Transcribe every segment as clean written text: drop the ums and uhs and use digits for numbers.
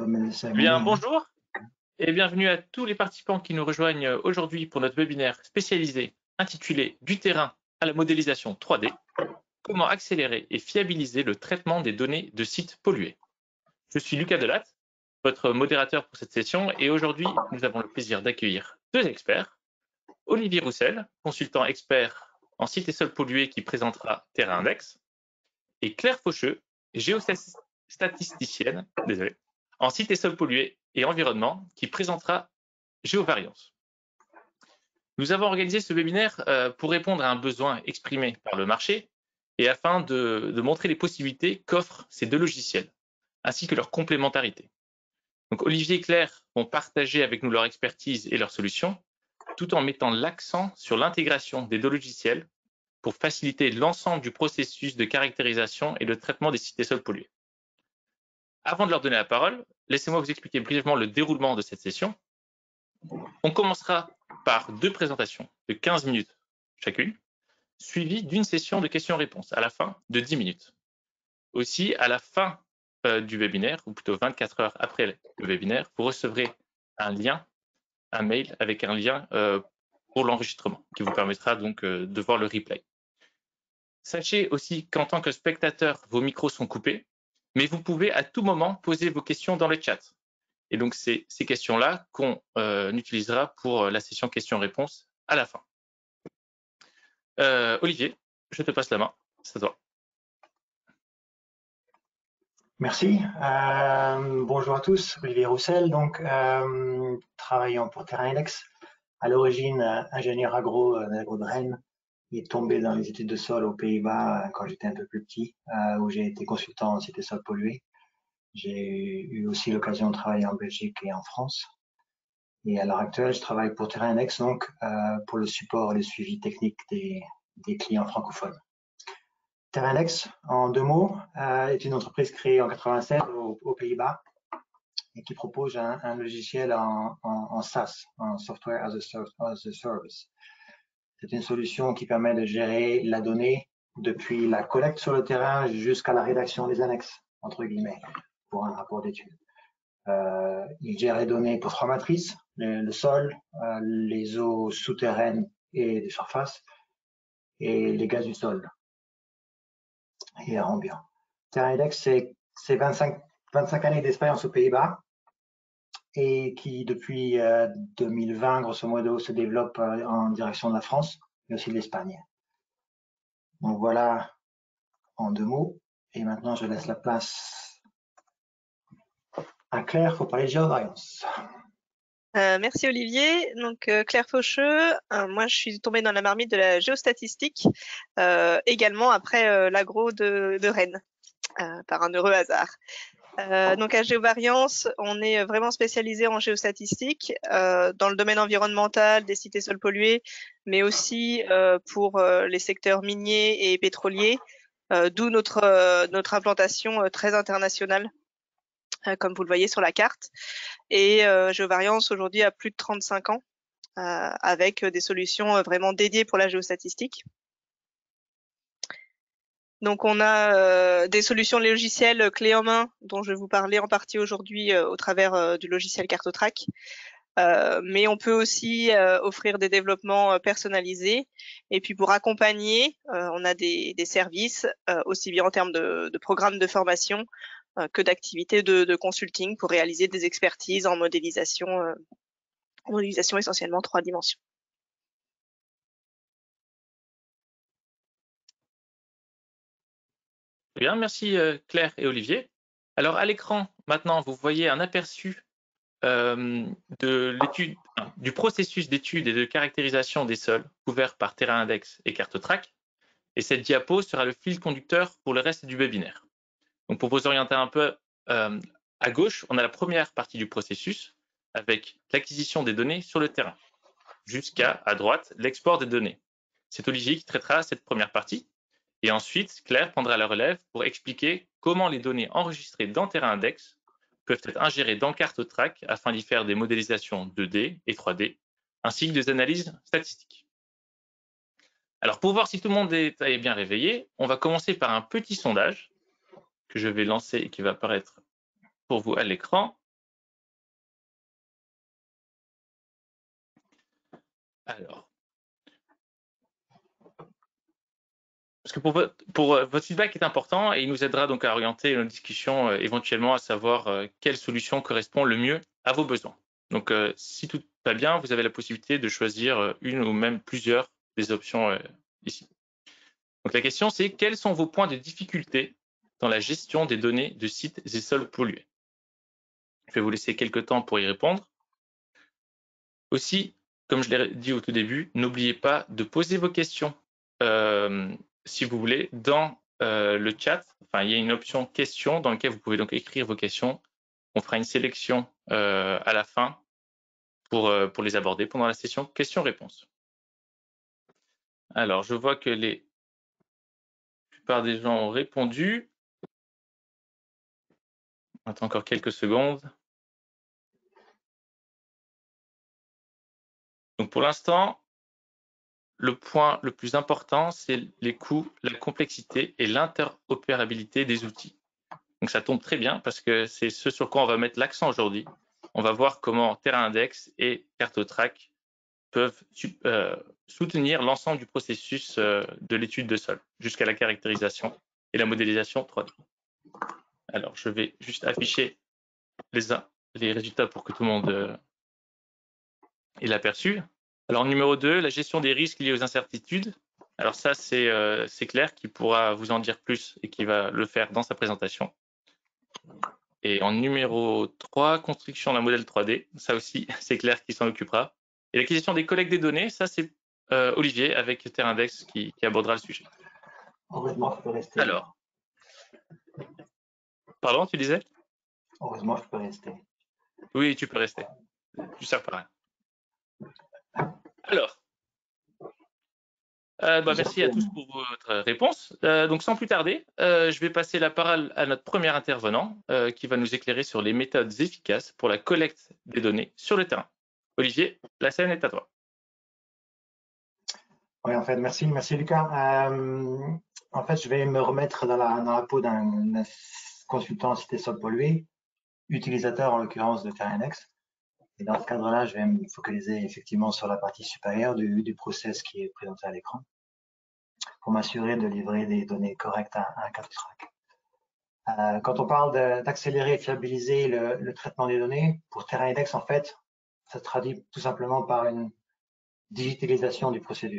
Bien, bonjour et bienvenue à tous les participants qui nous rejoignent aujourd'hui pour notre webinaire spécialisé intitulé Du terrain à la modélisation 3D, comment accélérer et fiabiliser le traitement des données de sites pollués. Je suis Lucas Delatte, votre modérateur pour cette session, et aujourd'hui nous avons le plaisir d'accueillir deux experts. Olivier Roussel, consultant expert en sites et sols pollués qui présentera Terrain Index, et Claire Faucheux, géostatisticienne, en sites et sols pollués et environnement, qui présentera Géovariance. Nous avons organisé ce webinaire pour répondre à un besoin exprimé par le marché et afin de montrer les possibilités qu'offrent ces deux logiciels, ainsi que leur complémentarité. Donc, Olivier et Claire vont partager avec nous leur expertise et leurs solutions, tout en mettant l'accent sur l'intégration des deux logiciels pour faciliter l'ensemble du processus de caractérisation et de traitement des sites et sols pollués. Avant de leur donner la parole, laissez-moi vous expliquer brièvement le déroulement de cette session. On commencera par deux présentations de 15 minutes chacune, suivies d'une session de questions-réponses à la fin de 10 minutes. Aussi, à la fin du webinaire, ou plutôt 24 heures après le webinaire, vous recevrez un mail avec un lien pour l'enregistrement qui vous permettra donc de voir le replay. Sachez aussi qu'en tant que spectateur, vos micros sont coupés, mais vous pouvez à tout moment poser vos questions dans le chat. Et donc, c'est ces questions-là qu'on utilisera pour la session questions-réponses à la fin. Olivier, je te passe la main. C'est à toi. Merci. Bonjour à tous. Olivier Roussel, donc travaillant pour Terrain Index. À l'origine, ingénieur agro de Rennes. Il est tombé dans les études de sol aux Pays-Bas quand j'étais un peu plus petit, où j'ai été consultant en sites et sols pollués. J'ai eu aussi l'occasion de travailler en Belgique et en France. Et à l'heure actuelle, je travaille pour Terrain Index, donc pour le support et le suivi technique des clients francophones. Terrain Index, en deux mots, est une entreprise créée en 1987 aux Pays-Bas et qui propose un logiciel en SaaS, en Software as a Service. C'est une solution qui permet de gérer la donnée depuis la collecte sur le terrain jusqu'à la rédaction des annexes, entre guillemets, pour un rapport d'étude. Il gère les données pour trois matrices, le sol, les eaux souterraines et des surfaces, et les gaz du sol et l'air ambiant. Terrain Index, c'est 25 années d'expérience aux Pays-Bas et qui, depuis 2020, grosso modo, se développe en direction de la France, mais aussi de l'Espagne. Donc voilà en deux mots. Et maintenant, je laisse la place à Claire pour parler de géovariance. Merci Olivier. Donc Claire Faucheux, moi je suis tombée dans la marmite de la géostatistique, également après l'agro de Rennes, par un heureux hasard. Donc à Géovariance, on est vraiment spécialisé en géostatistique dans le domaine environnemental, des sites et sols pollués, mais aussi pour les secteurs miniers et pétroliers, d'où notre implantation très internationale, comme vous le voyez sur la carte. Et Géovariance aujourd'hui a plus de 35 ans, avec des solutions vraiment dédiées pour la géostatistique. Donc on a des solutions logicielles clés en main dont je vais vous parler en partie aujourd'hui au travers du logiciel Cartotrack. Mais on peut aussi offrir des développements personnalisés. Et puis pour accompagner, on a des services aussi bien en termes de programmes de formation que d'activités de consulting pour réaliser des expertises en modélisation essentiellement 3 dimensions. Bien, merci Claire et Olivier. Alors à l'écran, maintenant, vous voyez un aperçu du processus d'étude et de caractérisation des sols couverts par Terrain Index et Cartotrack. Et cette diapo sera le fil conducteur pour le reste du webinaire. Donc pour vous orienter un peu à gauche, on a la première partie du processus avec l'acquisition des données sur le terrain, jusqu'à droite, l'export des données. C'est Olivier qui traitera cette première partie. Et ensuite, Claire prendra la relève pour expliquer comment les données enregistrées dans Terrain Index peuvent être ingérées dans Cartotrack afin d'y faire des modélisations 2D et 3D, ainsi que des analyses statistiques. Alors, pour voir si tout le monde est bien réveillé, on va commencer par un petit sondage que je vais lancer et qui va apparaître pour vous à l'écran. Alors, parce que pour votre feedback est important et il nous aidera donc à orienter notre discussion éventuellement à savoir quelle solution correspond le mieux à vos besoins. Donc, si tout va bien, vous avez la possibilité de choisir une ou même plusieurs des options ici. Donc, la question, c'est quels sont vos points de difficulté dans la gestion des données de sites et sols pollués? Je vais vous laisser quelques temps pour y répondre. Aussi, comme je l'ai dit au tout début, n'oubliez pas de poser vos questions, si vous voulez, dans le chat. Enfin, il y a une option questions dans laquelle vous pouvez donc écrire vos questions. On fera une sélection à la fin pour les aborder pendant la session questions-réponses. Alors, je vois que la plupart des gens ont répondu. On attend encore quelques secondes. Donc, pour l'instant, le point le plus important, c'est les coûts, la complexité et l'interopérabilité des outils. Donc ça tombe très bien parce que c'est ce sur quoi on va mettre l'accent aujourd'hui. On va voir comment TerraIndex et Cartotrack peuvent soutenir l'ensemble du processus de l'étude de sol jusqu'à la caractérisation et la modélisation 3D. Alors, je vais juste afficher les résultats pour que tout le monde ait l'aperçu. Alors, numéro 2, la gestion des risques liés aux incertitudes. Alors ça, c'est Claire qui pourra vous en dire plus et qui va le faire dans sa présentation. Et en numéro 3, construction d'un modèle 3D. Ça aussi, c'est Claire qui s'en occupera. Et l'acquisition des collectes des données, ça c'est Olivier avec TerraIndex qui abordera le sujet. Heureusement, je peux rester. Alors, pardon, tu disais? Heureusement, je peux rester. Oui, tu peux rester. Tu sers pas rien. Alors, merci à tous pour votre réponse. Donc, sans plus tarder, je vais passer la parole à notre premier intervenant qui va nous éclairer sur les méthodes efficaces pour la collecte des données sur le terrain. Olivier, la scène est à toi. Oui, en fait, merci Lucas. En fait, je vais me remettre dans la peau d'un consultant cité sol pollué, utilisateur en l'occurrence de TerraIndex. Et dans ce cadre-là, je vais me focaliser effectivement sur la partie supérieure du process qui est présenté à l'écran pour m'assurer de livrer des données correctes à un Cartotrack. Quand on parle d'accélérer et fiabiliser le traitement des données, pour TerraIndex, en fait, ça se traduit tout simplement par une digitalisation du process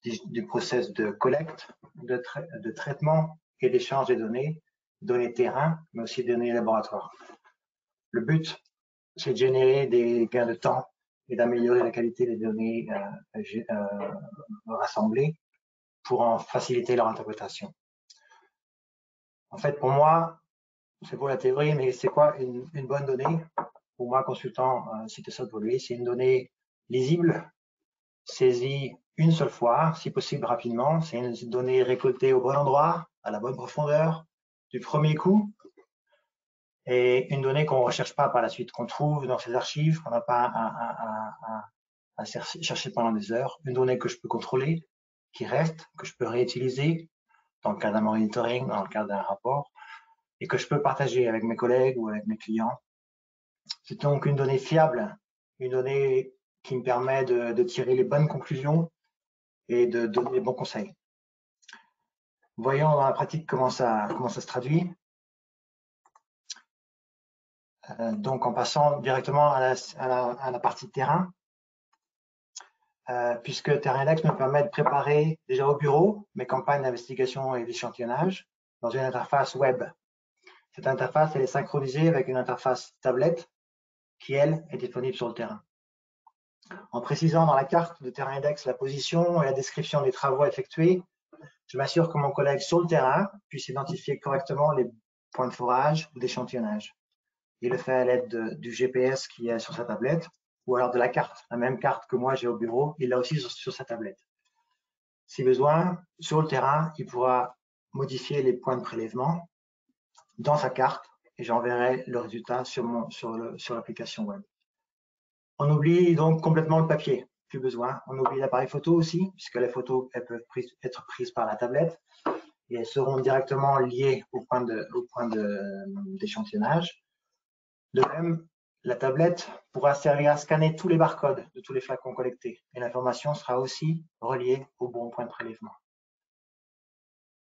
de collecte, de traitement et d'échange des données terrain, mais aussi des données laboratoires. Le but, c'est de générer des gains de temps et d'améliorer la qualité des données rassemblées pour en faciliter leur interprétation. En fait, pour moi, c'est pour la théorie, mais c'est quoi une bonne donnée? Pour moi, consultant cité sol pollué, c'est une donnée lisible, saisie une seule fois, si possible rapidement. C'est une donnée récoltée au bon endroit, à la bonne profondeur, du premier coup, et une donnée qu'on ne recherche pas par la suite, qu'on trouve dans ses archives, qu'on n'a pas à chercher pendant des heures. Une donnée que je peux contrôler, qui reste, que je peux réutiliser dans le cadre d'un monitoring, dans le cadre d'un rapport, et que je peux partager avec mes collègues ou avec mes clients. C'est donc une donnée fiable, une donnée qui me permet de tirer les bonnes conclusions et de donner les bons conseils. Voyons dans la pratique comment ça se traduit. Donc en passant directement à la partie terrain, puisque TerraIndex me permet de préparer déjà au bureau mes campagnes d'investigation et d'échantillonnage dans une interface web. Cette interface, elle est synchronisée avec une interface tablette qui, elle, est disponible sur le terrain. En précisant dans la carte de TerraIndex la position et la description des travaux effectués, je m'assure que mon collègue sur le terrain puisse identifier correctement les points de forage ou d'échantillonnage. Il le fait à l'aide du GPS qui est sur sa tablette ou alors de la carte, la même carte que moi j'ai au bureau, il l'a aussi sur sa tablette. Si besoin, sur le terrain, il pourra modifier les points de prélèvement dans sa carte et j'enverrai le résultat sur l'application web. On oublie donc complètement le papier, plus besoin. On oublie l'appareil photo aussi, puisque les photos elles peuvent être prises par la tablette et elles seront directement liées au point d'échantillonnage. De même, la tablette pourra servir à scanner tous les barcodes de tous les flacons collectés et l'information sera aussi reliée au bon point de prélèvement.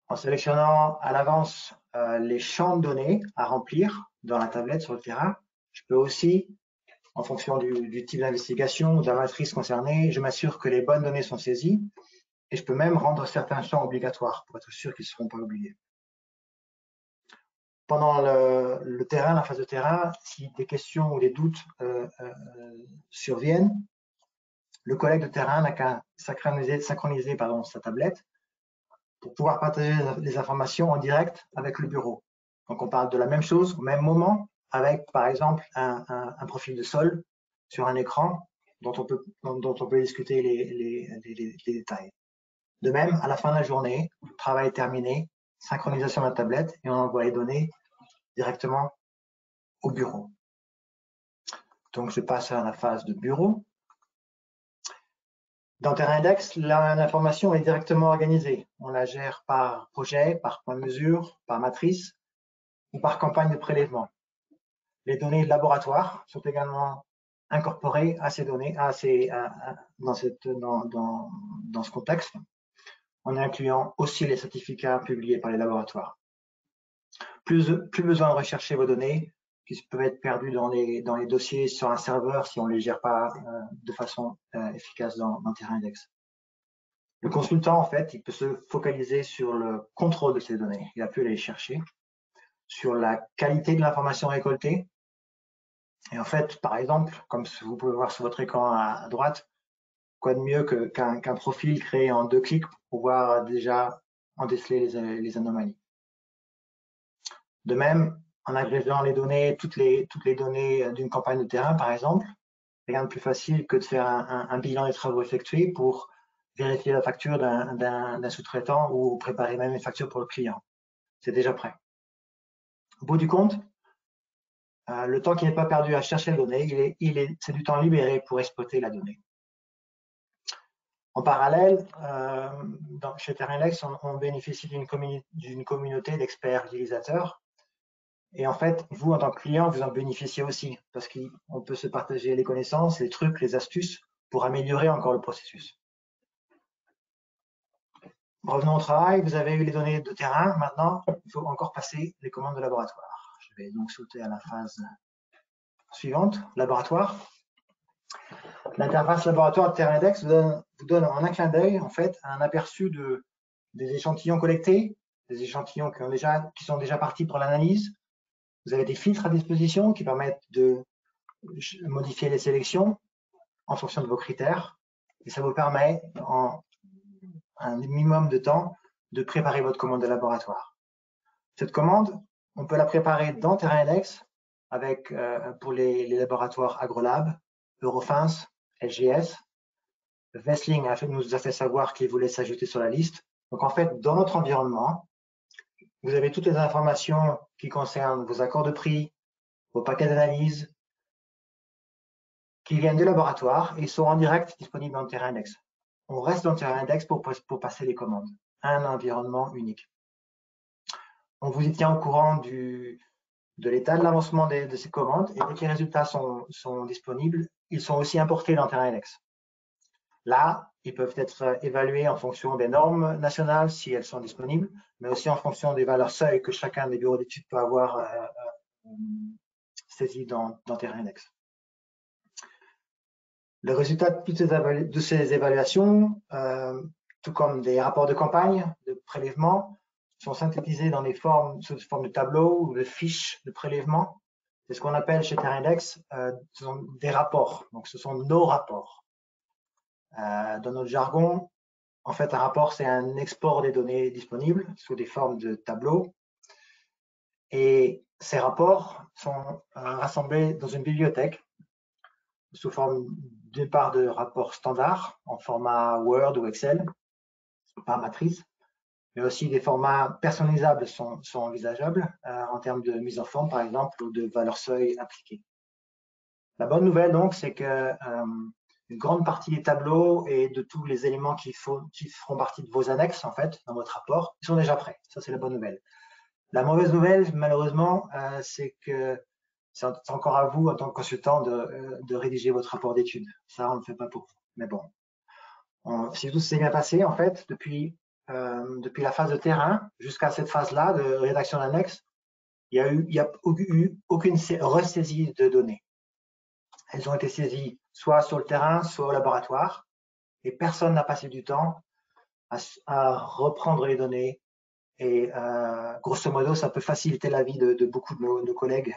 En sélectionnant à l'avance les champs de données à remplir dans la tablette sur le terrain, je peux aussi, en fonction du type d'investigation ou de la matrice concernée, je m'assure que les bonnes données sont saisies et je peux même rendre certains champs obligatoires pour être sûr qu'ils ne seront pas oubliés. Pendant le terrain, la phase de terrain, si des questions ou des doutes surviennent, le collègue de terrain n'a qu'à synchroniser sa tablette pour pouvoir partager les informations en direct avec le bureau. Donc on parle de la même chose au même moment avec par exemple un profil de sol sur un écran dont on peut discuter les détails. De même, à la fin de la journée, le travail est terminé, synchronisation de la tablette et on envoie les données directement au bureau. Donc je passe à la phase de bureau. Dans Terrain Index, l'information est directement organisée. On la gère par projet, par point de mesure, par matrice ou par campagne de prélèvement. Les données de laboratoire sont également incorporées à ces données, dans ce contexte, en incluant aussi les certificats publiés par les laboratoires. Plus besoin de rechercher vos données qui peuvent être perdues dans les dossiers sur un serveur si on ne les gère pas de façon efficace dans Terrain Index. Le consultant, en fait, il peut se focaliser sur le contrôle de ces données. Il a pu aller les chercher, sur la qualité de l'information récoltée. Et en fait, par exemple, comme vous pouvez voir sur votre écran à droite, quoi de mieux qu'un profil créé en 2 clics pour pouvoir déjà en déceler les anomalies. De même, en agrégeant les données, toutes les données d'une campagne de terrain, par exemple, rien de plus facile que de faire un bilan des travaux effectués pour vérifier la facture d'un sous-traitant ou préparer même une facture pour le client. C'est déjà prêt. Au bout du compte, le temps qui n'est pas perdu à chercher la donnée, c'est du temps libéré pour exploiter la donnée. En parallèle, chez Terrain Index, on bénéficie d'une communauté d'experts utilisateurs. Et en fait, vous, en tant que client, vous en bénéficiez aussi parce qu'on peut se partager les connaissances, les trucs, les astuces pour améliorer encore le processus. Revenons au travail. Vous avez eu les données de terrain. Maintenant, il faut encore passer les commandes de laboratoire. Je vais donc sauter à la phase suivante, laboratoire. L'interface laboratoire de Terrain Index vous donne en un clin d'œil en fait un aperçu des échantillons collectés, des échantillons qui sont déjà partis pour l'analyse. Vous avez des filtres à disposition qui permettent de modifier les sélections en fonction de vos critères. Et ça vous permet, en un minimum de temps, de préparer votre commande de laboratoire. Cette commande, on peut la préparer dans Terrain Index pour les laboratoires AgroLab, Eurofins, LGS. Wessling nous a fait savoir qu'il voulait s'ajouter sur la liste. Donc en fait, dans notre environnement, vous avez toutes les informations qui concernent vos accords de prix, vos paquets d'analyse, qui viennent du laboratoire et sont en direct disponibles dans Terrain Index. On reste dans Terrain Index pour passer les commandes. Un environnement unique. On vous y tient au courant de l'état de l'avancement de ces commandes et dès que les résultats sont disponibles, ils sont aussi importés dans Terrain Index. Là, ils peuvent être évalués en fonction des normes nationales si elles sont disponibles, mais aussi en fonction des valeurs seuil que chacun des bureaux d'études peut avoir saisies dans Terrain Index. Le résultat de ces évaluations, tout comme des rapports de campagne, de prélèvement, sont synthétisés dans sous forme de tableaux ou de fiches de prélèvement. C'est ce qu'on appelle chez Terrain Index ce sont des rapports. Donc, ce sont nos rapports. Dans notre jargon, en fait, un rapport, c'est un export des données disponibles sous des formes de tableaux. Et ces rapports sont rassemblés dans une bibliothèque sous forme d'une part de rapports standards en format Word ou Excel, par matrice, mais aussi des formats personnalisables sont envisageables en termes de mise en forme, par exemple, ou de valeur seuil appliquée. La bonne nouvelle, donc, c'est que une grande partie des tableaux et de tous les éléments qui feront partie de vos annexes, en fait, dans votre rapport, ils sont déjà prêts. Ça, c'est la bonne nouvelle. La mauvaise nouvelle, malheureusement, c'est que c'est encore à vous, en tant que consultant, de rédiger votre rapport d'étude. Ça, on ne le fait pas pour vous. Mais bon, si tout s'est bien passé, en fait, depuis la phase de terrain jusqu'à cette phase-là de rédaction d'annexe, il n'y a eu aucune ressaisie de données. Elles ont été saisies soit sur le terrain, soit au laboratoire, et personne n'a passé du temps à reprendre les données. Et grosso modo, ça peut faciliter la vie de beaucoup de nos collègues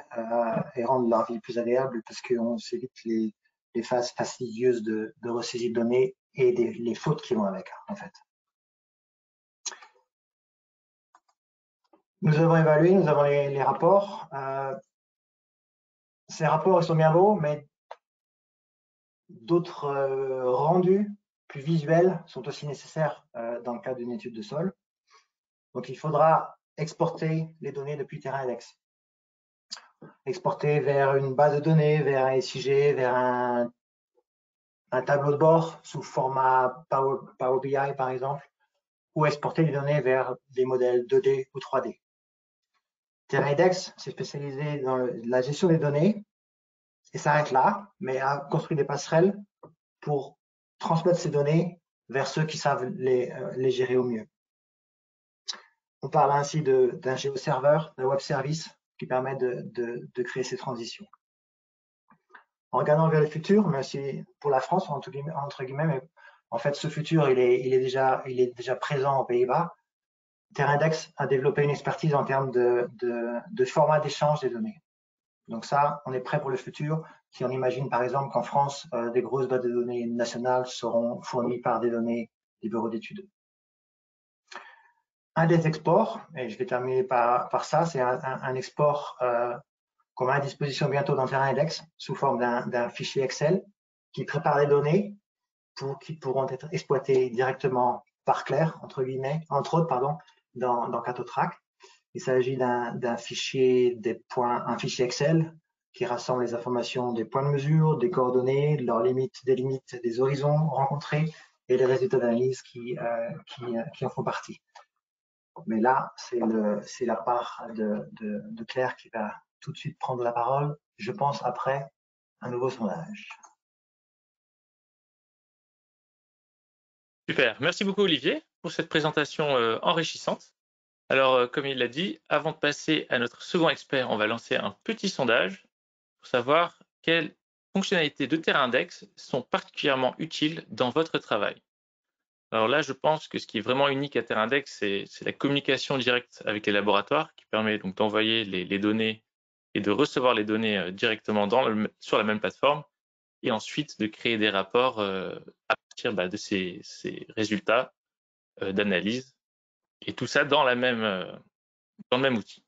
et rendre leur vie plus agréable parce qu'on s'évite les phases fastidieuses de ressaisie de données et les fautes qui vont avec, en fait. Nous avons évalué, nous avons les rapports. Ces rapports, ils sont bien beaux, mais d'autres rendus plus visuels sont aussi nécessaires dans le cadre d'une étude de sol. Donc, il faudra exporter les données depuis Terra Index. Exporter vers une base de données, vers un SIG, vers un tableau de bord sous format Power BI, par exemple, ou exporter les données vers des modèles 2D ou 3D. Terra Index s'est spécialisé dans la gestion des données et s'arrête là, mais a construit des passerelles pour transmettre ces données vers ceux qui savent les gérer au mieux. On parle ainsi d'un géoserveur, d'un web service qui permet de créer ces transitions. En regardant vers le futur, mais aussi pour la France, entre guillemets, mais en fait, ce futur, il est déjà présent aux Pays-Bas. Terra Index a développé une expertise en termes de format d'échange des données. Donc ça, on est prêt pour le futur. Si on imagine par exemple qu'en France, des grosses bases de données nationales seront fournies par des bureaux d'études. Un des exports, et je vais terminer par ça, c'est un export qu'on met à disposition bientôt dans Terra Index sous forme d'un fichier Excel qui prépare les données qui pourront être exploitées directement par Claire, entre autres, dans Cartotrack. Il s'agit d'un fichier un fichier Excel qui rassemble les informations des points de mesure, des coordonnées, leurs limites, des limites, des horizons rencontrés et les résultats d'analyse qui en font partie. Mais là, c'est la part de Claire qui va tout de suite prendre la parole, je pense, après un nouveau sondage. Super, merci beaucoup Olivier pour cette présentation enrichissante. Alors, comme il l'a dit, avant de passer à notre second expert, on va lancer un petit sondage pour savoir quelles fonctionnalités de Terra Index sont particulièrement utiles dans votre travail. Alors là, je pense que ce qui est vraiment unique à Terra Index, c'est la communication directe avec les laboratoires qui permet donc d'envoyer les données et de recevoir les données directement sur la même plateforme et ensuite de créer des rapports à partir de ces résultats d'analyse et tout ça dans le même outil.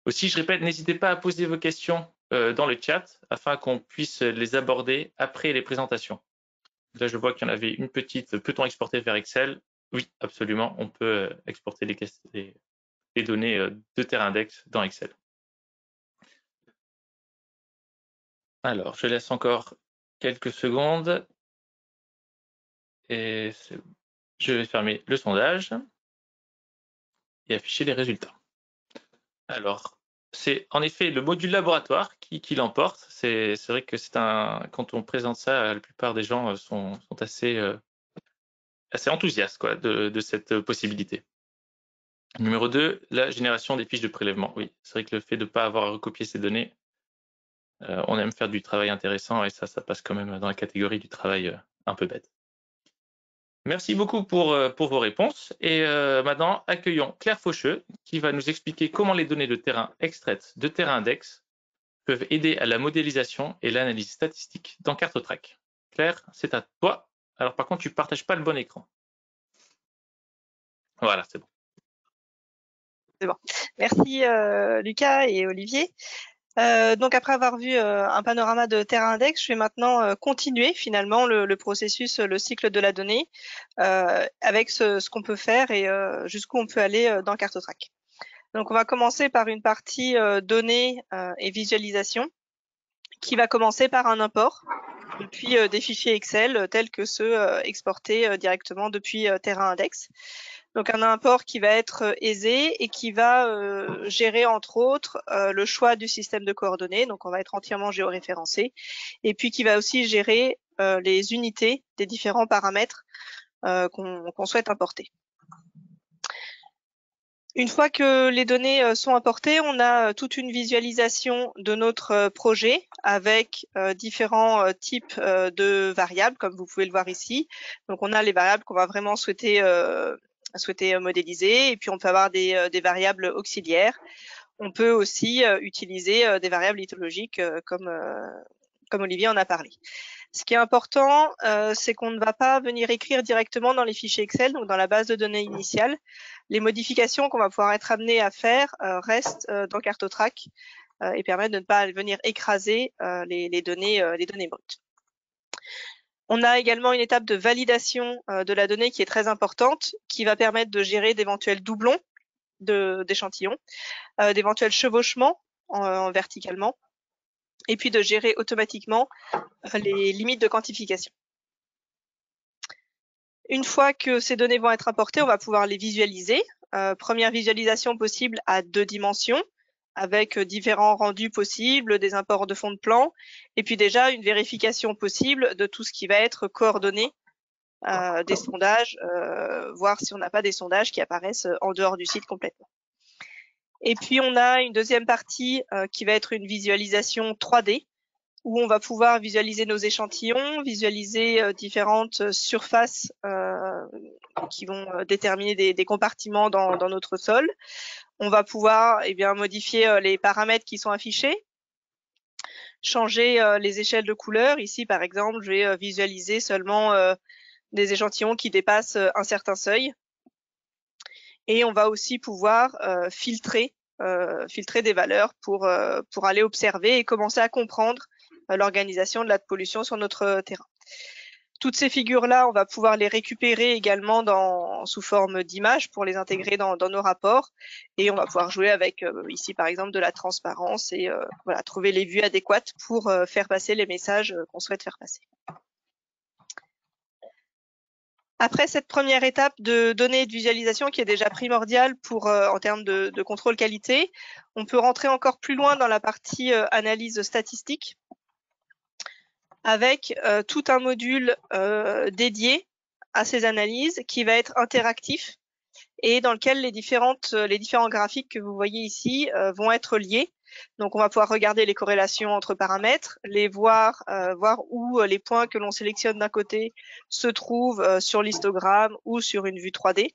Aussi, je répète, n'hésitez pas à poser vos questions dans le chat afin qu'on puisse les aborder après les présentations. Là, je vois qu'il y en avait une petite. Peut-on exporter vers Excel? Oui, absolument. On peut exporter les données de Terra Index dans Excel. Alors, je laisse encore quelques secondes. Et je vais fermer le sondage et afficher les résultats. Alors, c'est en effet le module laboratoire qui l'emporte. C'est vrai que quand on présente ça, la plupart des gens sont assez enthousiastes de cette possibilité. Numéro 2, la génération des fiches de prélèvement. Oui, c'est vrai que le fait de ne pas avoir à recopier ces données, on aime faire du travail intéressant et ça passe quand même dans la catégorie du travail un peu bête. Merci beaucoup pour vos réponses. Et maintenant, accueillons Claire Faucheux qui va nous expliquer comment les données de terrain extraites de Terra Index peuvent aider à la modélisation et l'analyse statistique dans Cartotrack. Claire, c'est à toi. Alors par contre, tu ne partages pas le bon écran. Voilà, c'est bon. C'est bon. Merci Lucas et Olivier. Donc après avoir vu un panorama de Terra Index, je vais maintenant continuer finalement le processus, le cycle de la donnée avec ce qu'on peut faire et jusqu'où on peut aller dans Cartotrack. Donc on va commencer par une partie données et visualisation qui va commencer par un import depuis des fichiers Excel tels que ceux exportés directement depuis Terra Index. Donc un import qui va être aisé et qui va gérer entre autres le choix du système de coordonnées, donc on va être entièrement géoréférencé, et puis qui va aussi gérer les unités des différents paramètres qu'on souhaite importer. Une fois que les données sont importées, on a toute une visualisation de notre projet avec différents types de variables, comme vous pouvez le voir ici. Donc on a les variables qu'on va vraiment souhaiter modéliser, et puis on peut avoir des variables auxiliaires. On peut aussi utiliser des variables lithologiques comme Olivier en a parlé. Ce qui est important, c'est qu'on ne va pas venir écrire directement dans les fichiers Excel, donc dans la base de données initiale. Les modifications qu'on va pouvoir être amené à faire restent dans Cartotrack et permettent de ne pas venir écraser les données brutes. On a également une étape de validation de la donnée qui est très importante, qui va permettre de gérer d'éventuels doublons d'échantillons, d'éventuels chevauchements verticalement, et puis de gérer automatiquement les limites de quantification. Une fois que ces données vont être importées, on va pouvoir les visualiser. Première visualisation possible à 2 dimensions, avec différents rendus possibles, des imports de fond de plan, et puis déjà une vérification possible de tout ce qui va être coordonné des sondages, voir si on n'a pas des sondages qui apparaissent en dehors du site complètement. Et puis on a une deuxième partie qui va être une visualisation 3D, où on va pouvoir visualiser nos échantillons, visualiser différentes surfaces qui vont déterminer des compartiments dans notre sol. On va pouvoir modifier les paramètres qui sont affichés, changer les échelles de couleurs. Ici, par exemple, je vais visualiser seulement des échantillons qui dépassent un certain seuil. Et on va aussi pouvoir filtrer des valeurs pour aller observer et commencer à comprendre l'organisation de la pollution sur notre terrain. Toutes ces figures-là, on va pouvoir les récupérer également sous forme d'images pour les intégrer dans nos rapports. Et on va pouvoir jouer avec, ici par exemple, de la transparence et voilà, trouver les vues adéquates pour faire passer les messages qu'on souhaite faire passer. Après cette première étape de données et de visualisation qui est déjà primordiale pour, en termes de contrôle qualité, on peut rentrer encore plus loin dans la partie analyse statistique avec tout un module dédié à ces analyses qui va être interactif et dans lequel les différents graphiques que vous voyez ici vont être liés. Donc on va pouvoir regarder les corrélations entre paramètres, les voir où les points que l'on sélectionne d'un côté se trouvent sur l'histogramme ou sur une vue 3D.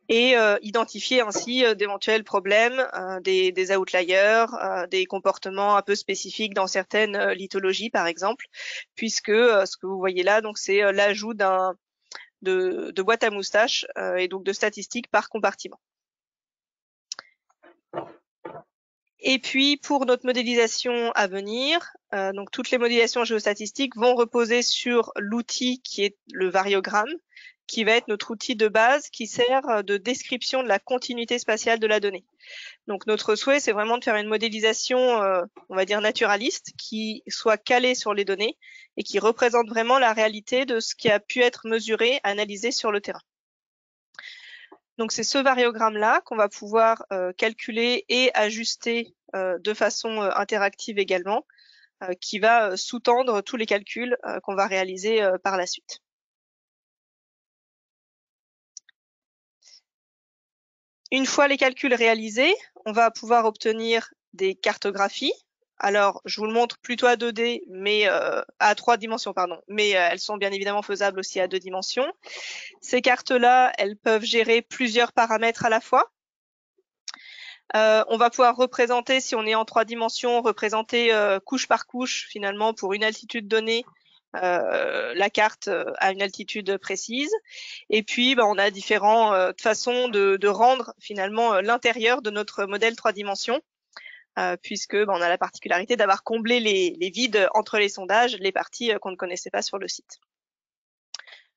Et identifier ainsi d'éventuels problèmes, des outliers, des comportements un peu spécifiques dans certaines lithologies par exemple, puisque ce que vous voyez là, donc c'est l'ajout de boîtes à moustaches et donc de statistiques par compartiment. Et puis pour notre modélisation à venir, donc toutes les modélisations géostatistiques vont reposer sur l'outil qui est le variogramme, qui va être notre outil de base qui sert de description de la continuité spatiale de la donnée. Donc notre souhait, c'est vraiment de faire une modélisation, on va dire naturaliste, qui soit calée sur les données et qui représente vraiment la réalité de ce qui a pu être mesuré, analysé sur le terrain. Donc c'est ce variogramme-là qu'on va pouvoir calculer et ajuster de façon interactive également, qui va sous-tendre tous les calculs qu'on va réaliser par la suite. Une fois les calculs réalisés, on va pouvoir obtenir des cartographies. Alors, je vous le montre plutôt à 2D, mais à 3 dimensions, pardon. Mais elles sont bien évidemment faisables aussi à 2 dimensions. Ces cartes-là, elles peuvent gérer plusieurs paramètres à la fois. On va pouvoir représenter, si on est en 3 dimensions, représenter couche par couche, finalement, pour une altitude donnée, la carte à une altitude précise. Et puis, on a différentes façons de rendre finalement l'intérieur de notre modèle 3 dimensions, puisque on a la particularité d'avoir comblé les vides entre les sondages, les parties qu'on ne connaissait pas sur le site.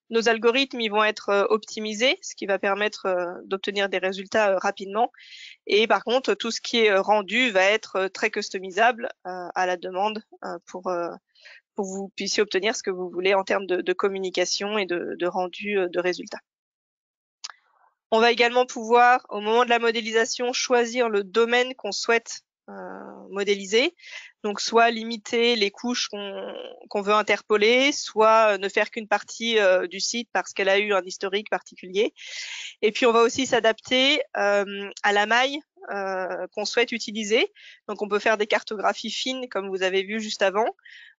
Nos algorithmes, ils vont être optimisés, ce qui va permettre d'obtenir des résultats rapidement. Et par contre, tout ce qui est rendu va être très customisable à la demande pour que vous puissiez obtenir ce que vous voulez en termes de communication et de rendu de résultats. On va également pouvoir, au moment de la modélisation, choisir le domaine qu'on souhaite modéliser. Donc, soit limiter les couches qu'on veut interpoler, soit ne faire qu'une partie du site parce qu'elle a eu un historique particulier. Et puis, on va aussi s'adapter à la maille qu'on souhaite utiliser. Donc, on peut faire des cartographies fines, comme vous avez vu juste avant,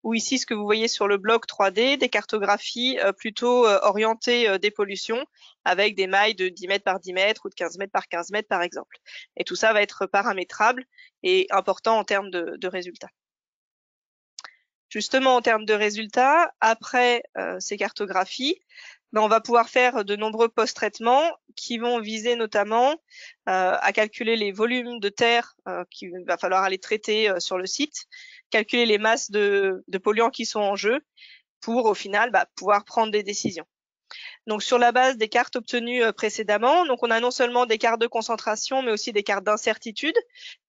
ou ici, ce que vous voyez sur le bloc 3D, des cartographies plutôt orientées dépollution, avec des mailles de 10 mètres par 10 mètres ou de 15 mètres par 15 mètres, par exemple. Et tout ça va être paramétrable et important en termes de résultats. Justement, en termes de résultats, après ces cartographies, on va pouvoir faire de nombreux post-traitements qui vont viser notamment à calculer les volumes de terre qu'il va falloir aller traiter sur le site, calculer les masses de polluants qui sont en jeu pour, au final, pouvoir prendre des décisions. Donc, sur la base des cartes obtenues précédemment, donc on a non seulement des cartes de concentration, mais aussi des cartes d'incertitude,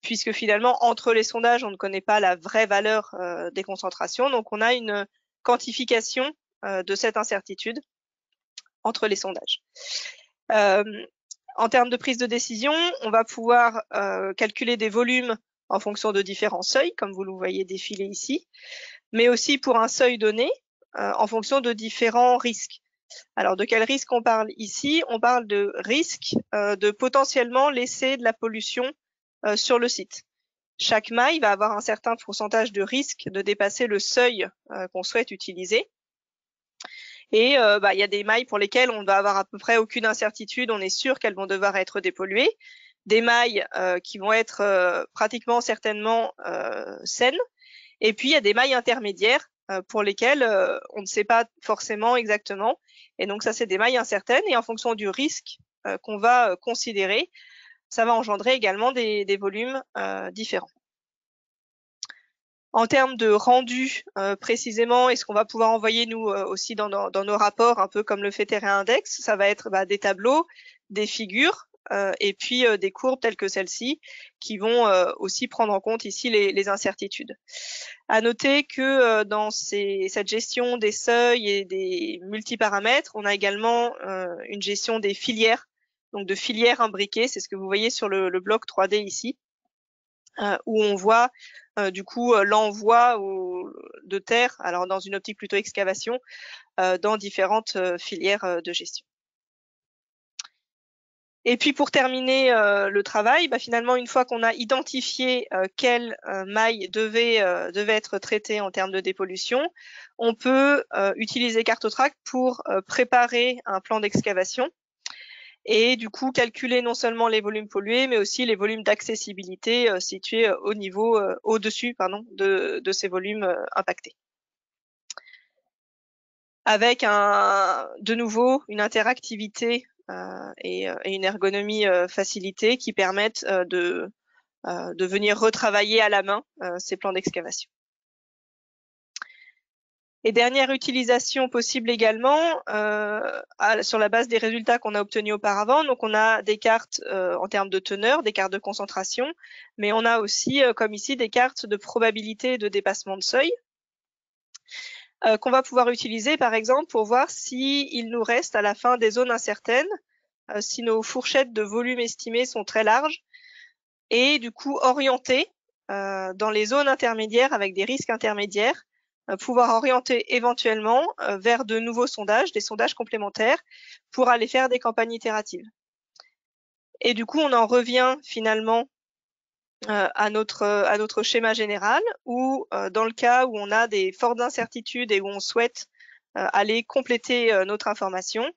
puisque finalement, entre les sondages, on ne connaît pas la vraie valeur des concentrations. Donc, on a une quantification de cette incertitude entre les sondages. En termes de prise de décision, on va pouvoir calculer des volumes en fonction de différents seuils, comme vous le voyez défiler ici, mais aussi pour un seuil donné, en fonction de différents risques. Alors, de quel risque on parle ici? On parle de risque de potentiellement laisser de la pollution sur le site. Chaque maille va avoir un certain pourcentage de risque de dépasser le seuil qu'on souhaite utiliser. Et il y a des mailles pour lesquelles on va avoir à peu près aucune incertitude, on est sûr qu'elles vont devoir être dépolluées. Des mailles qui vont être pratiquement certainement saines. Et puis, il y a des mailles intermédiaires pour lesquelles on ne sait pas forcément exactement. Et donc, ça, c'est des mailles incertaines. Et en fonction du risque qu'on va considérer, ça va engendrer également des volumes différents. En termes de rendu, précisément, et ce qu'on va pouvoir envoyer, nous, aussi dans nos rapports, un peu comme le fait Terrain Index, ça va être des tableaux, des figures, et puis des courbes telles que celle-ci, qui vont aussi prendre en compte ici les incertitudes. À noter que dans cette gestion des seuils et des multiparamètres, on a également une gestion des filières, donc de filières imbriquées, c'est ce que vous voyez sur le bloc 3D ici, où on voit du coup l'envoi de terre, alors dans une optique plutôt excavation, dans différentes filières de gestion. Et puis pour terminer le travail, finalement, une fois qu'on a identifié quelle maille devait être traitée en termes de dépollution, on peut utiliser Cartotrack pour préparer un plan d'excavation et du coup calculer non seulement les volumes pollués, mais aussi les volumes d'accessibilité situés au-dessus de ces volumes impactés. Avec de nouveau une interactivité et une ergonomie facilitée qui permettent de venir retravailler à la main ces plans d'excavation. Et dernière utilisation possible également sur la base des résultats qu'on a obtenus auparavant. Donc, on a des cartes en termes de teneur, des cartes de concentration, mais on a aussi, comme ici, des cartes de probabilité de dépassement de seuil qu'on va pouvoir utiliser, par exemple, pour voir s'il nous reste à la fin des zones incertaines, si nos fourchettes de volume estimées sont très larges, et du coup orienter dans les zones intermédiaires avec des risques intermédiaires, pouvoir orienter éventuellement vers de nouveaux sondages, des sondages complémentaires, pour aller faire des campagnes itératives. Et du coup, on en revient finalement à notre schéma général, où dans le cas où on a des fortes incertitudes et où on souhaite aller compléter notre information,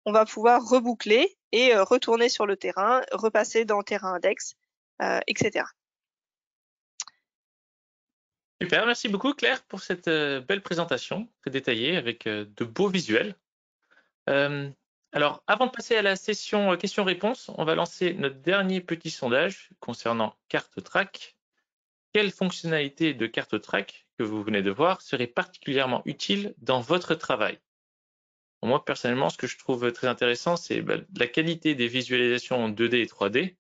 on va pouvoir reboucler et retourner sur le terrain, repasser dans Terrain Index, etc. Super, merci beaucoup Claire pour cette belle présentation très détaillée avec de beaux visuels. Alors, avant de passer à la session questions-réponses, on va lancer notre dernier petit sondage concernant Cartotrack. Quelle fonctionnalité de Cartotrack que vous venez de voir serait particulièrement utile dans votre travail? Moi, personnellement, ce que je trouve très intéressant, c'est la qualité des visualisations en 2D et 3D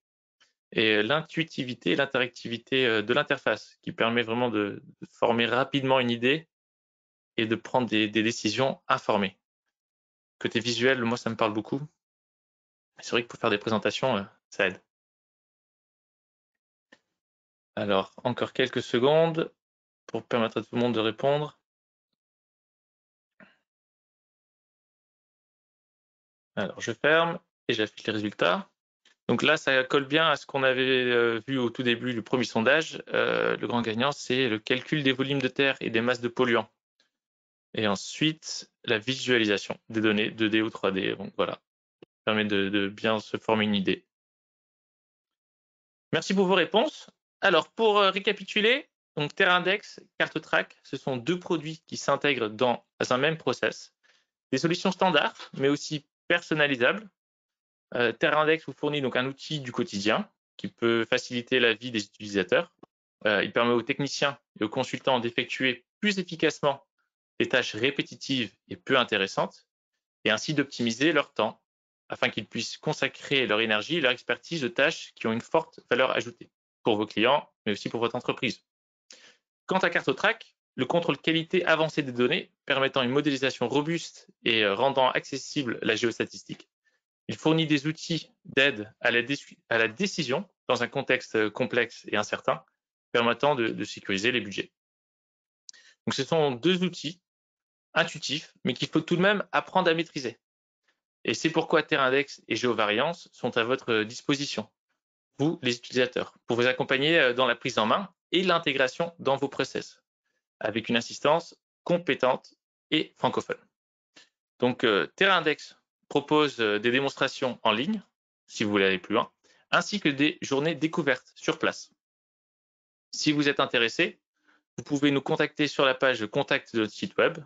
et l'intuitivité et l'interactivité de l'interface qui permet vraiment de former rapidement une idée et de prendre des décisions informées. Côté visuel, moi, ça me parle beaucoup. C'est vrai que pour faire des présentations, ça aide. Alors, encore quelques secondes pour permettre à tout le monde de répondre. Alors, je ferme et j'affiche les résultats. Donc là, ça colle bien à ce qu'on avait vu au tout début du premier sondage. Le grand gagnant, c'est le calcul des volumes de terre et des masses de polluants. Et ensuite, la visualisation des données 2D ou 3D. Donc voilà, ça permet de bien se former une idée. Merci pour vos réponses. Alors, pour récapituler, donc Terraindex, CartoTrack, ce sont deux produits qui s'intègrent dans un même process. Des solutions standards, mais aussi personnalisables. Terraindex vous fournit donc un outil du quotidien qui peut faciliter la vie des utilisateurs. Il permet aux techniciens et aux consultants d'effectuer plus efficacement des tâches répétitives et peu intéressantes, et ainsi d'optimiser leur temps afin qu'ils puissent consacrer leur énergie et leur expertise aux tâches qui ont une forte valeur ajoutée pour vos clients, mais aussi pour votre entreprise. Quant à CartoTrack, le contrôle qualité avancé des données permettant une modélisation robuste et rendant accessible la géostatistique. Il fournit des outils d'aide à la décision dans un contexte complexe et incertain, permettant de sécuriser les budgets. Donc, ce sont deux outils intuitifs, mais qu'il faut tout de même apprendre à maîtriser. Et c'est pourquoi Terraindex et GeoVariance sont à votre disposition, vous les utilisateurs, pour vous accompagner dans la prise en main et l'intégration dans vos process, avec une assistance compétente et francophone. Donc, Terraindex propose des démonstrations en ligne, si vous voulez aller plus loin, ainsi que des journées découvertes sur place. Si vous êtes intéressé, vous pouvez nous contacter sur la page de contact de notre site web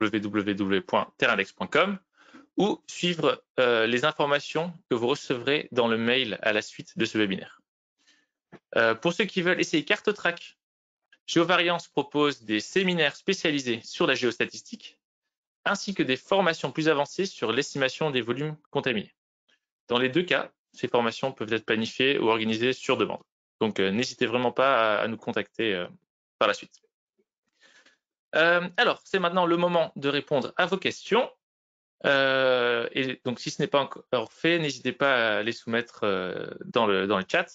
www.terraindex.com ou suivre les informations que vous recevrez dans le mail à la suite de ce webinaire. Pour ceux qui veulent essayer CartoTrack, GeoVariance propose des séminaires spécialisés sur la géostatistique ainsi que des formations plus avancées sur l'estimation des volumes contaminés. Dans les deux cas, ces formations peuvent être planifiées ou organisées sur demande. Donc, n'hésitez vraiment pas à nous contacter par la suite. Alors, c'est maintenant le moment de répondre à vos questions. Et donc, si ce n'est pas encore fait, n'hésitez pas à les soumettre dans le chat.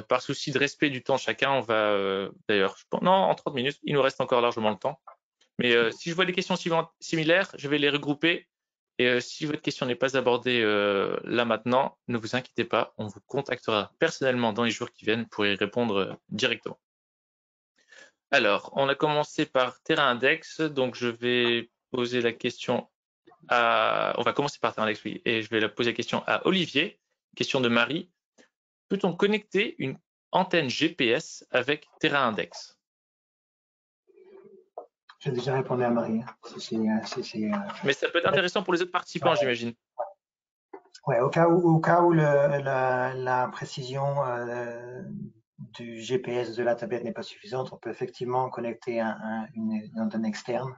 Par souci de respect du temps de chacun, on va d'ailleurs, en 30 minutes, il nous reste encore largement le temps. Mais si je vois des questions similaires, je vais les regrouper. Et si votre question n'est pas abordée là maintenant, ne vous inquiétez pas, on vous contactera personnellement dans les jours qui viennent pour y répondre directement. Alors, on a commencé par Terraindex, donc je vais poser la question à... On va commencer par Terraindex, oui, et je vais poser la question à Olivier. Question de Marie. Peut-on connecter une antenne GPS avec Terraindex? J'ai déjà répondu à Marie. Mais ça peut être intéressant pour les autres participants, j'imagine. Ouais, au cas où la précision du GPS de la tablette n'est pas suffisante, on peut effectivement connecter une antenne externe.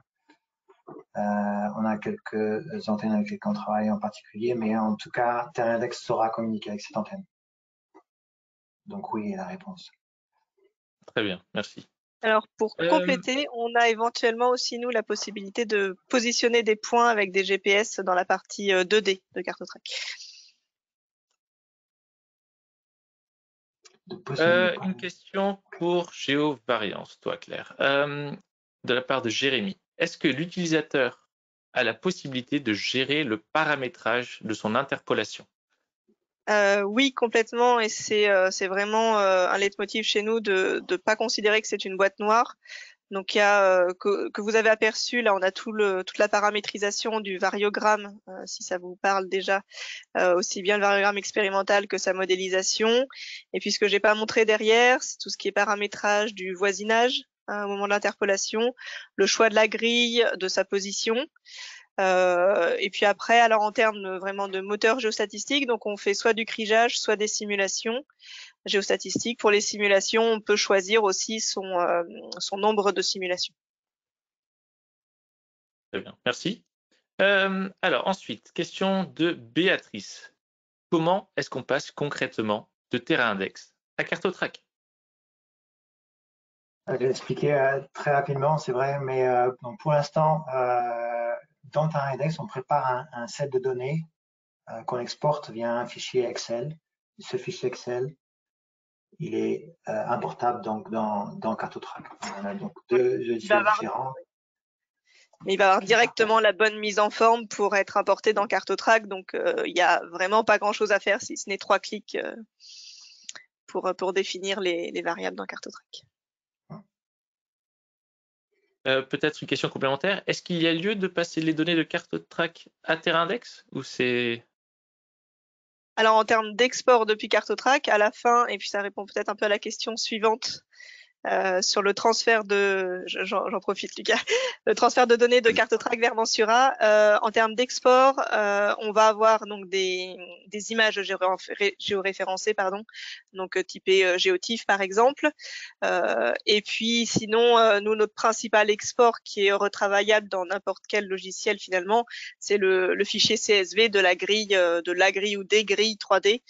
On a quelques antennes avec lesquelles on travaille en particulier, mais en tout cas, Terraindex saura communiquer avec cette antenne. Donc oui, la réponse. Très bien, merci. Alors, pour compléter, on a éventuellement aussi, nous, la possibilité de positionner des points avec des GPS dans la partie 2D de CartoTrack. Une question pour GeoVariance, toi, Claire, de la part de Jérémy. Est-ce que l'utilisateur a la possibilité de gérer le paramétrage de son interpolation? Oui, complètement, et c'est vraiment un leitmotiv chez nous de ne pas considérer que c'est une boîte noire. Donc, il y a que vous avez aperçu, là, on a toute la paramétrisation du variogramme, si ça vous parle déjà, aussi bien le variogramme expérimental que sa modélisation. Et puis, ce que j'ai pas montré derrière, c'est tout ce qui est paramétrage du voisinage au moment de l'interpolation, le choix de la grille, de sa position. Et puis après, alors en termes vraiment de moteur géostatistique, donc on fait soit du crigeage, soit des simulations géostatistiques. Pour les simulations, on peut choisir aussi son nombre de simulations. Très bien, merci. Alors ensuite, question de Béatrice. Comment est-ce qu'on passe concrètement de Terraindex à CartoTrack? Je vais expliquer très rapidement, c'est vrai, mais donc pour l'instant, dans Terraindex, on prépare un set de données qu'on exporte via un fichier Excel. Et ce fichier Excel, il est importable donc dans Cartotrack. On a donc deux logiciels différents. Mais il va avoir directement la bonne mise en forme pour être importé dans Cartotrack. Donc, il n'y a vraiment pas grand-chose à faire si ce n'est 3 clics pour définir les variables dans Cartotrack. Peut-être une question complémentaire. Est-ce qu'il y a lieu de passer les données de Cartotrack à Teraindex ou c'est... Alors, en termes d'export depuis Cartotrack, à la fin, et puis ça répond peut-être un peu à la question suivante, sur le transfert de, j'en profite Lucas, le transfert de données de Cartotrack vers Mensura. En termes d'export, on va avoir donc des images géoréférencées, pardon, donc typées géotif par exemple. Et puis sinon, nous notre principal export qui est retravaillable dans n'importe quel logiciel finalement, c'est le fichier CSV de la grille ou des grilles 3D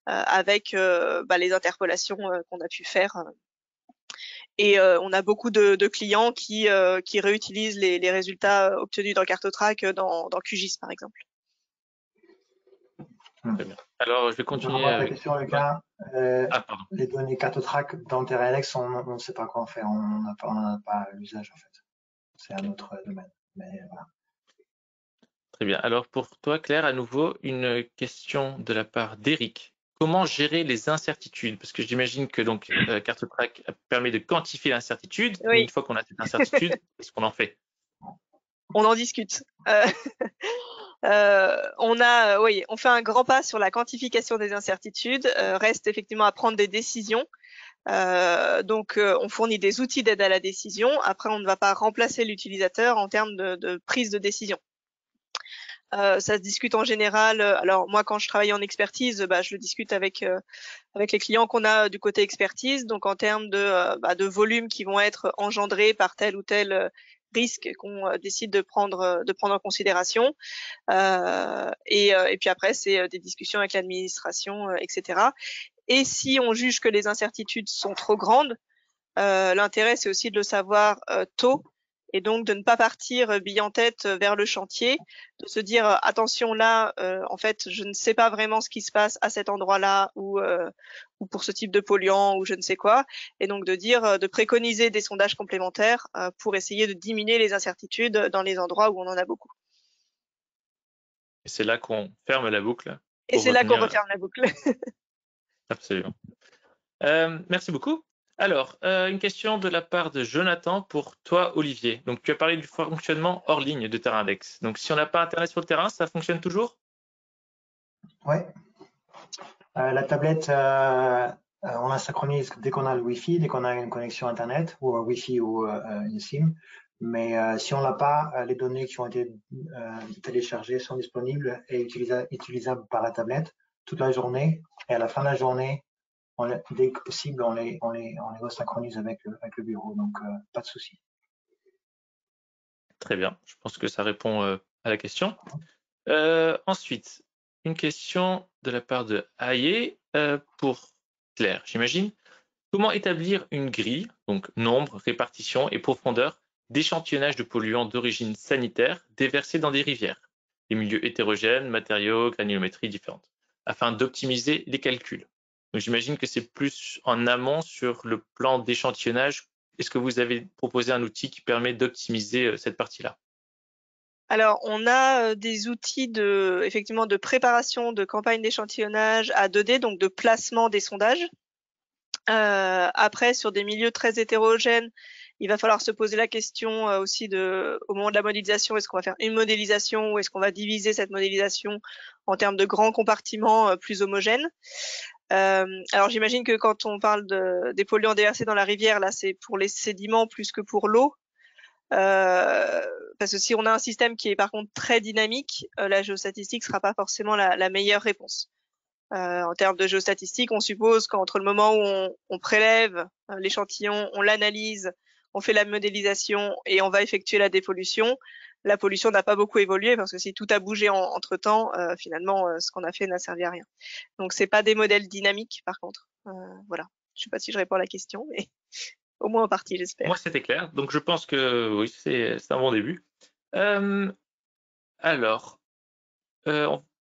avec les interpolations qu'on a pu faire. Et on a beaucoup de clients qui réutilisent les résultats obtenus dans Cartotrack dans QGIS, par exemple. Très bien. Alors, je vais continuer avec... La question, Lucas. pardon. Les données Cartotrack dans Teraindex, on ne sait pas quoi en faire. On n'en a pas l'usage, en fait. C'est un autre domaine. Mais voilà. Très bien. Alors, pour toi, Claire, à nouveau, une question de la part d'Eric. Comment gérer les incertitudes? Parce que j'imagine que donc Cartotrack permet de quantifier l'incertitude. Oui. Une fois qu'on a cette incertitude, qu'est-ce qu'on en fait? On en discute. On fait un grand pas sur la quantification des incertitudes. Reste effectivement à prendre des décisions. Donc, on fournit des outils d'aide à la décision. Après, on ne va pas remplacer l'utilisateur en termes de prise de décision. Ça se discute en général. Alors moi, quand je travaille en expertise, je le discute avec les clients qu'on a du côté expertise. Donc en termes de volumes qui vont être engendrés par tel ou tel risque qu'on décide de prendre en considération. Et puis après, c'est des discussions avec l'administration, etc. Et si on juge que les incertitudes sont trop grandes, l'intérêt c'est aussi de le savoir tôt. Et donc de ne pas partir bille en tête vers le chantier, de se dire attention là, en fait, je ne sais pas vraiment ce qui se passe à cet endroit-là ou pour ce type de polluant ou je ne sais quoi, et donc de préconiser des sondages complémentaires pour essayer de diminuer les incertitudes dans les endroits où on en a beaucoup. Et c'est là qu'on ferme la boucle. Et c'est là qu'on referme la boucle. Absolument. Merci beaucoup. Alors, une question de la part de Jonathan pour toi, Olivier. Donc, tu as parlé du fonctionnement hors ligne de Teraindex. Donc, si on n'a pas Internet sur le terrain, ça fonctionne toujours? Oui. La tablette, on la synchronise dès qu'on a le Wi-Fi, dès qu'on a une connexion Internet, ou un Wi-Fi ou une SIM. Mais si on l'a pas, les données qui ont été téléchargées sont disponibles et utilisables par la tablette toute la journée. Et à la fin de la journée, dès que possible, on les resynchronise avec le bureau. Donc, pas de souci. Très bien. Je pense que ça répond à la question. Ensuite, une question de la part de Aye pour Claire, j'imagine. Comment établir une grille, donc nombre, répartition et profondeur d'échantillonnage de polluants d'origine sanitaire déversés dans des rivières, des milieux hétérogènes, matériaux, granulométrie différentes, afin d'optimiser les calculs? Donc j'imagine que c'est plus en amont sur le plan d'échantillonnage. Est-ce que vous avez proposé un outil qui permet d'optimiser cette partie-là? Alors, on a des outils effectivement de préparation de campagne d'échantillonnage à 2D, donc de placement des sondages. Après, sur des milieux très hétérogènes, il va falloir se poser la question aussi au moment de la modélisation, est-ce qu'on va faire une modélisation ou est-ce qu'on va diviser cette modélisation en termes de grands compartiments plus homogènes? Alors j'imagine que quand on parle des polluants déversés dans la rivière, là c'est pour les sédiments plus que pour l'eau. Parce que si on a un système qui est par contre très dynamique, la géostatistique sera pas forcément la meilleure réponse. En termes de géostatistique, on suppose qu'entre le moment où on prélève l'échantillon, on l'analyse, on fait la modélisation et on va effectuer la dépollution, la pollution n'a pas beaucoup évolué parce que si tout a bougé entre-temps, finalement, ce qu'on a fait n'a servi à rien. Donc, c'est pas des modèles dynamiques, par contre. Voilà. Je sais pas si je réponds à la question, mais au moins en partie, j'espère. Moi, c'était clair. Donc, je pense que oui, c'est un bon début. Alors,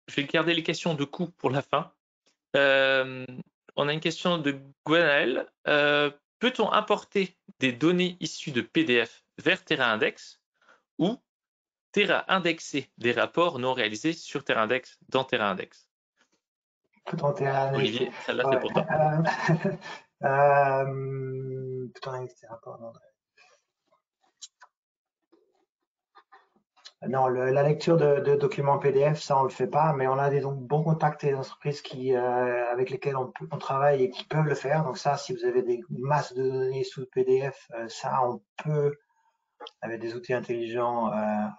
je vais garder les questions de coût pour la fin. On a une question de Gwenaël. Peut-on importer des données issues de PDF vers TerraIndex ou Terra-indexer des rapports non réalisés sur TerraIndex dans TerraIndex? Peut-on TerraIndex. Olivier, celle-là c'est pour toi. Peut-on indexer des rapports non. Non, la lecture de documents PDF, ça on le fait pas, mais on a des bons contacts et des entreprises avec lesquelles on travaille et qui peuvent le faire. Donc ça, si vous avez des masses de données sous PDF, ça on peut, avec des outils intelligents,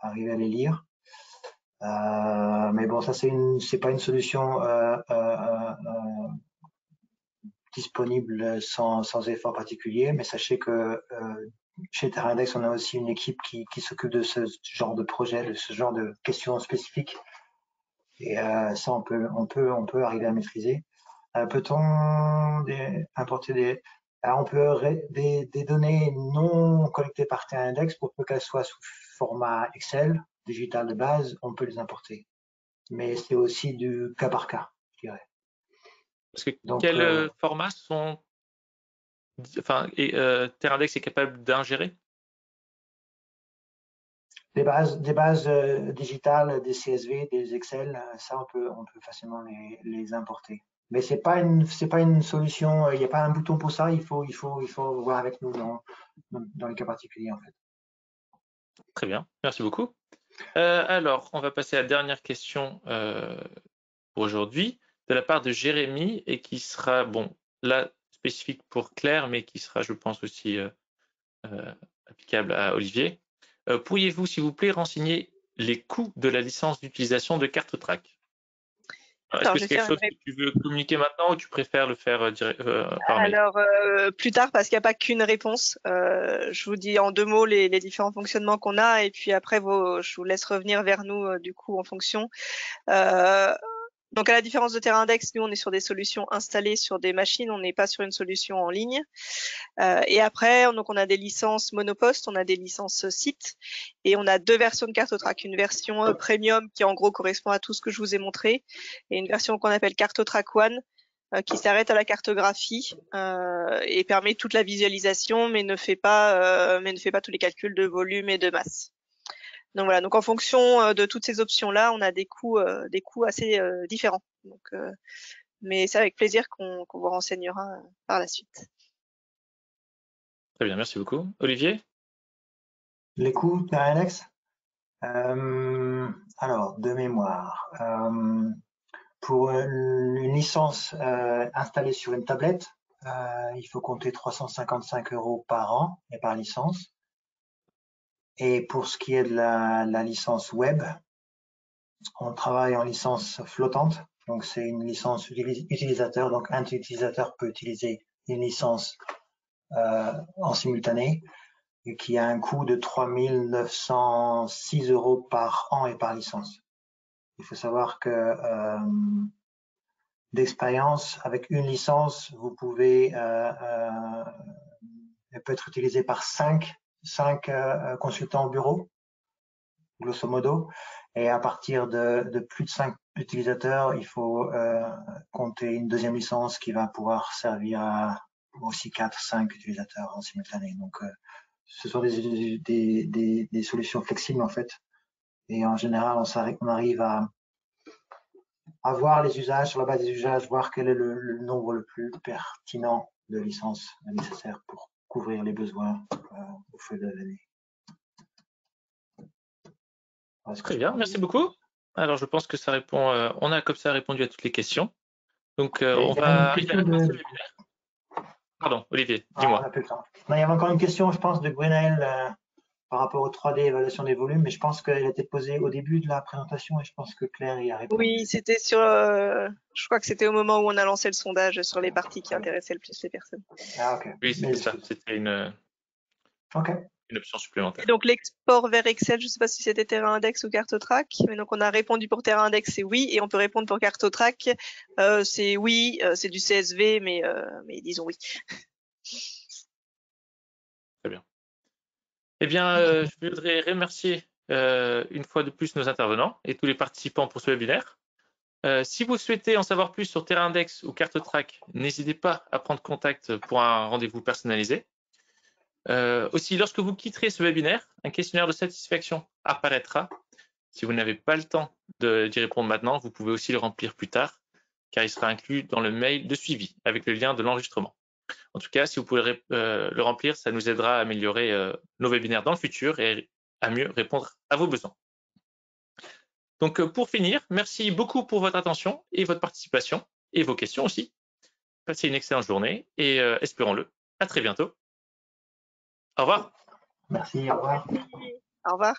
arriver à les lire. Mais bon, ça c'est pas une solution disponible sans effort particulier. Mais sachez que chez TerraIndex, on a aussi une équipe qui s'occupe de ce genre de projet, de ce genre de questions spécifiques. Et ça, on peut arriver à maîtriser. Peut-on importer des données non collectées par TerraIndex pour peu qu'elles soient sous format Excel, digital de base, on peut les importer. Mais c'est aussi du cas par cas, je dirais. Parce que quels formats sont... Enfin, TerraIndex est capable d'ingérer? Des bases digitales, des CSV, des Excel, ça on peut facilement les importer. Mais c'est pas une solution, il n'y a pas un bouton pour ça, il faut voir avec nous dans les cas particuliers en fait. Très bien, merci beaucoup. Alors, on va passer à la dernière question pour aujourd'hui, de la part de Jérémy, et qui sera, bon, là, spécifique pour Claire, mais qui sera, je pense, aussi applicable à Olivier. Pourriez-vous, s'il vous plaît, renseigner les coûts de la licence d'utilisation de CartoTrack? Est-ce que c'est quelque chose que tu veux communiquer maintenant ou tu préfères le faire par mail? Alors, plus tard, parce qu'il n'y a pas qu'une réponse. Je vous dis en 2 mots les différents fonctionnements qu'on a, et puis après, je vous laisse revenir vers nous, du coup, en fonction. Donc, à la différence de TerraIndex, nous, on est sur des solutions installées sur des machines, on n'est pas sur une solution en ligne. Et après, donc, on a des licences monopost, on a des licences sites, et on a 2 versions de CartoTrack. Une version premium qui, en gros, correspond à tout ce que je vous ai montré, et une version qu'on appelle CartoTrack One, qui s'arrête à la cartographie et permet toute la visualisation, mais ne fait pas tous les calculs de volume et de masse. Donc voilà, donc en fonction de toutes ces options-là, on a des coûts assez différents. Donc, mais c'est avec plaisir qu'on vous renseignera par la suite. Très bien, merci beaucoup. Olivier? Les coûts TerraIndex, alors, de mémoire, pour une licence installée sur une tablette, il faut compter 355 € par an et par licence. Et pour ce qui est de la licence web, on travaille en licence flottante. Donc, c'est une licence utilisateur. Donc, un utilisateur peut utiliser une licence en simultané et qui a un coût de 3 906 € par an et par licence. Il faut savoir que d'expérience, avec une licence, vous pouvez, elle peut être utilisée par 5 consultants au bureau, grosso modo. Et à partir de plus de 5 utilisateurs, il faut compter une deuxième licence qui va pouvoir servir à aussi 4-5 utilisateurs en simultané. Donc, ce sont des solutions flexibles en fait. Et en général, on arrive à voir les usages, sur la base des usages, voir quel est le nombre le plus pertinent de licences nécessaires pour couvrir les besoins au fil de l'année. Très bien, merci beaucoup. Alors, je pense que ça répond, on a comme ça répondu à toutes les questions. Donc, on va arriver à la fin de ce webinaire. Pardon, Olivier, dis-moi. Il y avait encore une question, je pense, de Gwenaël par rapport au 3D, évaluation des volumes, mais je pense qu'elle a été posée au début de la présentation et je pense que Claire y a répondu. Oui, c'était sur, je crois que c'était au moment où on a lancé le sondage sur les parties qui intéressaient le plus les personnes. Ah, ok. Oui, c'était ça, c'était une option supplémentaire. Et donc l'export vers Excel, je ne sais pas si c'était TerraIndex ou CartoTrack, mais donc on a répondu pour TerraIndex, c'est oui, et on peut répondre pour CartoTrack, c'est oui, c'est du CSV, mais disons oui. Très bien. Eh bien, je voudrais remercier une fois de plus nos intervenants et tous les participants pour ce webinaire. Si vous souhaitez en savoir plus sur TerraIndex ou CartoTrack, n'hésitez pas à prendre contact pour un rendez-vous personnalisé. Aussi, lorsque vous quitterez ce webinaire, un questionnaire de satisfaction apparaîtra. Si vous n'avez pas le temps d'y répondre maintenant, vous pouvez aussi le remplir plus tard, car il sera inclus dans le mail de suivi avec le lien de l'enregistrement. En tout cas, si vous pouvez le remplir, ça nous aidera à améliorer nos webinaires dans le futur et à mieux répondre à vos besoins. Donc, pour finir, merci beaucoup pour votre attention et votre participation et vos questions aussi. Passez une excellente journée et espérons-le, à très bientôt. Au revoir. Merci, au revoir. Au revoir.